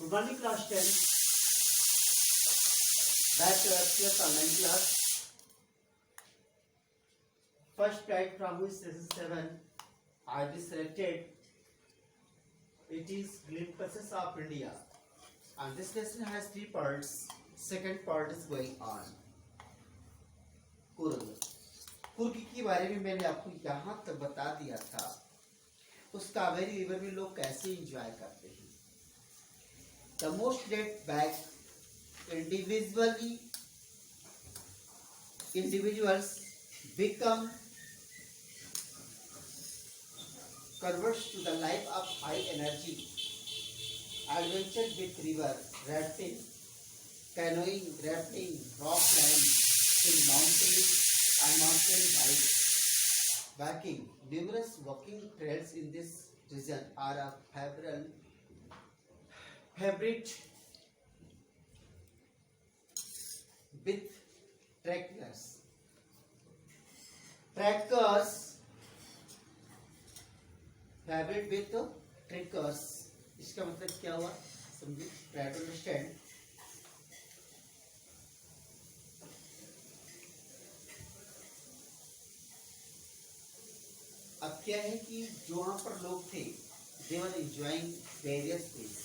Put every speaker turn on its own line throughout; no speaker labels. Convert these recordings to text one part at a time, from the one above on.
Good morning, class 10. Back to FCS online class. First type from which lesson 7 I be selected. It is Green Process of India. And this lesson has 3 parts. Second part is going on. Coorg के बारे में मैंने आपको यहाँ तक बता दिया था उस कावेरी रिवर में लोग कैसे एंजॉय करते हैं. The most laid back individuals become converts to the life of high energy adventure with river rafting, canoeing, rafting, rock climbing, mountain biking. Numerous walking trails in this region are a favorite with trekkers. Favorite with trekkers. इसका मतलब क्या हुआ समझिए. Try to understand. अब क्या है कि जो वहां पर लोग थे they were enjoying various things.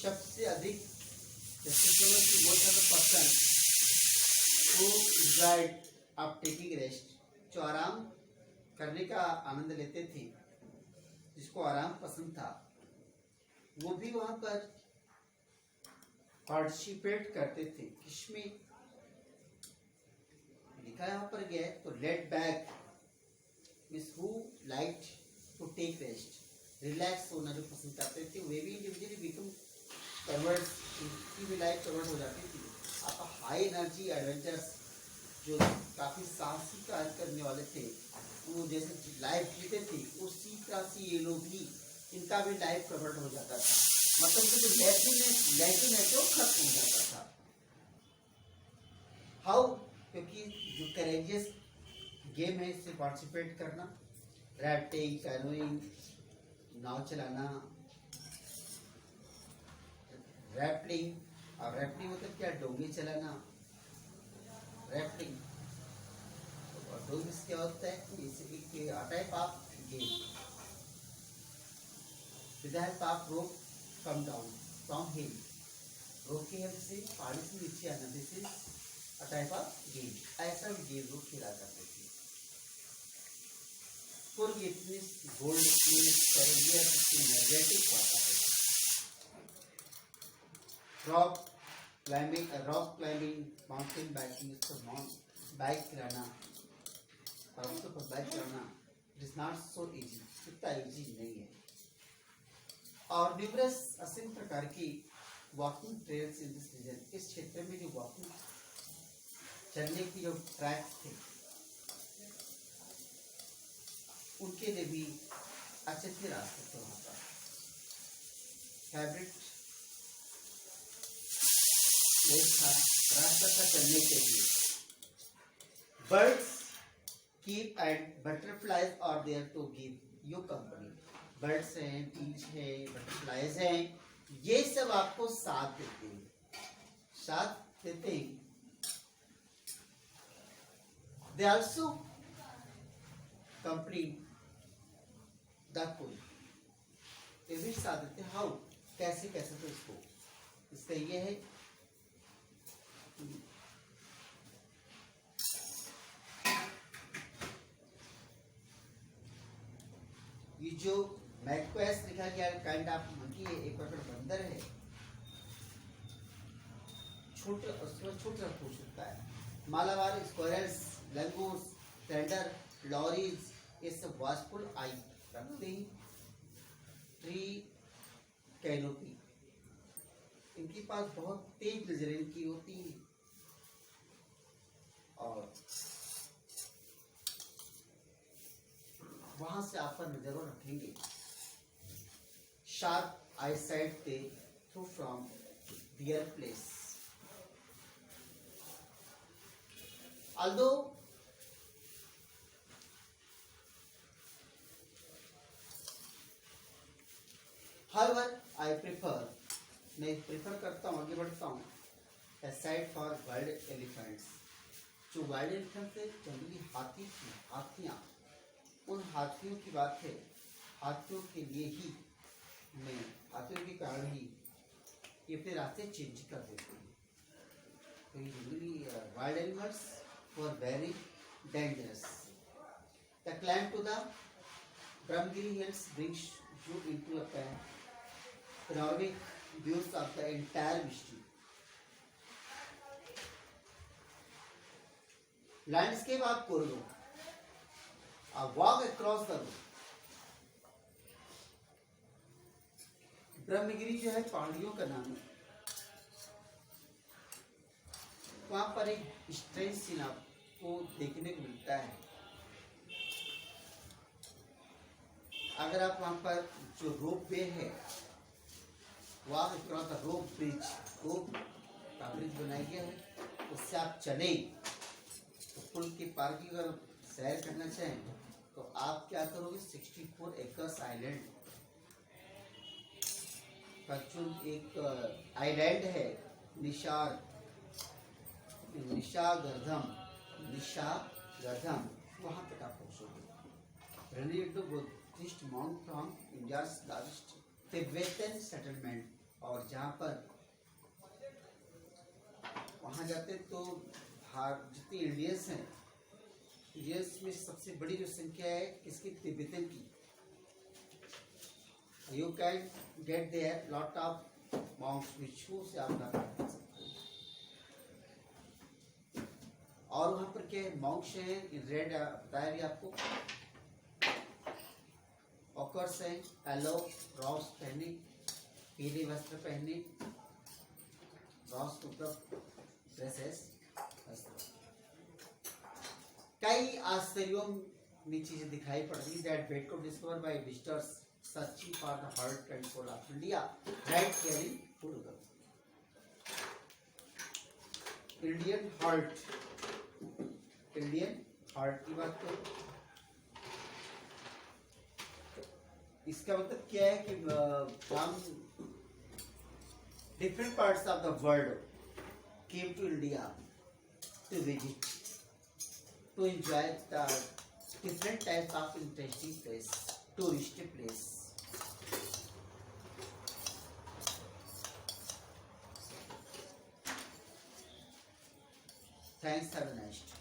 सबसे अधिक most of the person who enjoyed of taking rest, जो आराम करने का आनंद लेते थे, जिसको आराम पसंद था, वो भी वहां पर पार्टिसिपेट करते थे. किसमें लिखा यहाँ पर गया है तो laid back means who like to take rest, relax होना जो पसंद करते थे वे भी इंडिविजुअली बिकम कन्वर्ट, उनकी भी लाइफ कन्वर्ट हो जाती थी. आपका हाई एनर्जी एडवेंचर्स जो काफ़ी साहसी कार्य करने वाले थे वो जैसे लाइफ जीते थे उसी तरह से ये लोग भी इनका भी लाइफ कन्वर्ट हो जाता था. मतलब कि जो लैकिंग है तो खत्म हो जाता था. हाउ, क्योंकि जो करेजियस गेम है इससे पार्टिसिपेट करना, राफ्टिंग, कैनोइंग, नाव चलाना, रैफ्टिंग. और रैफ्टिंग मतलब क्या, डोंगी चलाना. रैफ्टिंग और डोंगी क्या होता है, basically type of game with the help of rope come down from hill. Rope की हेल्प से पहाड़ी से नीचे आना, this is a type of game. ऐसा भी गेम लोग खेला करते थे. फॉरगेटनेस, बोल्डनेस, करेजियस, एनर्जेटिक होता है. Rock climbing, mountain biking, bike चलाना, पर्वतों पर बाइक चलाना it is not so easy, इतना इजी नहीं है. और न्यूमरस असीम प्रकार की walking trails in this region, इस क्षेत्र में जो वॉकिंग चलने की जो ट्रैक्स थे उनके लिए भी अच्छे अच्छे रास्ते थे वहाँ पर. फेवरेट प्लेस था रास्ता था चलने के लिए. Birds keep and butterflies are there to give you company. Birds हैं, बीज है, बटरफ्लाइज हैं, ये सब आपको साथ देते हैं. They also complete the cool. ये भी साथ देते. हाउ, कैसे तो इसका ये है ये जो मैक्वेस लिखा गया काइंड ऑफ मंकी है, एक प्रकार बंदर है. उसमें छोटा हो सकता है. Malabar squirrels, langurs, tender, lorries इस वास्फुल आई रखते हैं. ट्री कैनोपी, इनके पास बहुत तेज नजर इनकी होती है और वहां से आप पर नजर रखेंगे. शार्प आई साइड थे through from their place. although However, I prefer, मैं प्रेफर करता हूँ, आगे बढ़ता हूँ, aside for wild elephants. जो वाइल्ड एलिफेंट है जंगली हाथी थी, हाथियाँ, उन हाथियों की बात है, हाथियों के लिए ही मैं, हाथियों के कारण ही ये अपने रास्ते चेंज कर देते हैं. तो ये जंगली wild animals were very dangerous. The climb to the Brahmagiri Hills brings you into a panoramic views of the entire mystery. Landscape आप कर दो, a walk across the road. Brahmagiri जो है पहाड़ियों का नाम है. वहाँ पर एक स्ट्रेंज सीन आपको देखने को मिलता है. अगर आप वहाँ पर जो रोप वे है, walk across the rope bridge, rope का ब्रिज बनाया गया है, उससे आप चले तो पुल के पार की अगर सैर करना चाहें तो आप क्या करोगे, 64 एकर्स आइलैंड का जो एक आइलैंड है, निशागर्धम, वहाँ तक आप पहुँचोगे. रेलिएटो Buddhist mount from India's largest Tibetan settlement, और जहाँ पर वहाँ जाते तो जितने इंडियंस हैं, इंडियंस में सबसे बड़ी जो संख्या है किसकी, तिब्बतन की. You can get there lot of mounts which से आप कर सकते हैं. और वहाँ पर क्या माउंट्स हैं, रेड बताया भी आपको, ऑकर्स हैं, येलो रॉस पहने, पीले वस्त्र पहने, रॉस मतलब ड्रेसेस वस्त्र. कई आश्चर्यों में चीजें दिखाई पड़ रही. दैट बेट को discover by visitors searching for the heart and soul of India, right here in tourism. Indian heart की बात करें, इसका मतलब क्या है कि हम different parts of the world came to India to visit, to enjoy the different types of interesting place, tourist place. Thanks, have a nice day.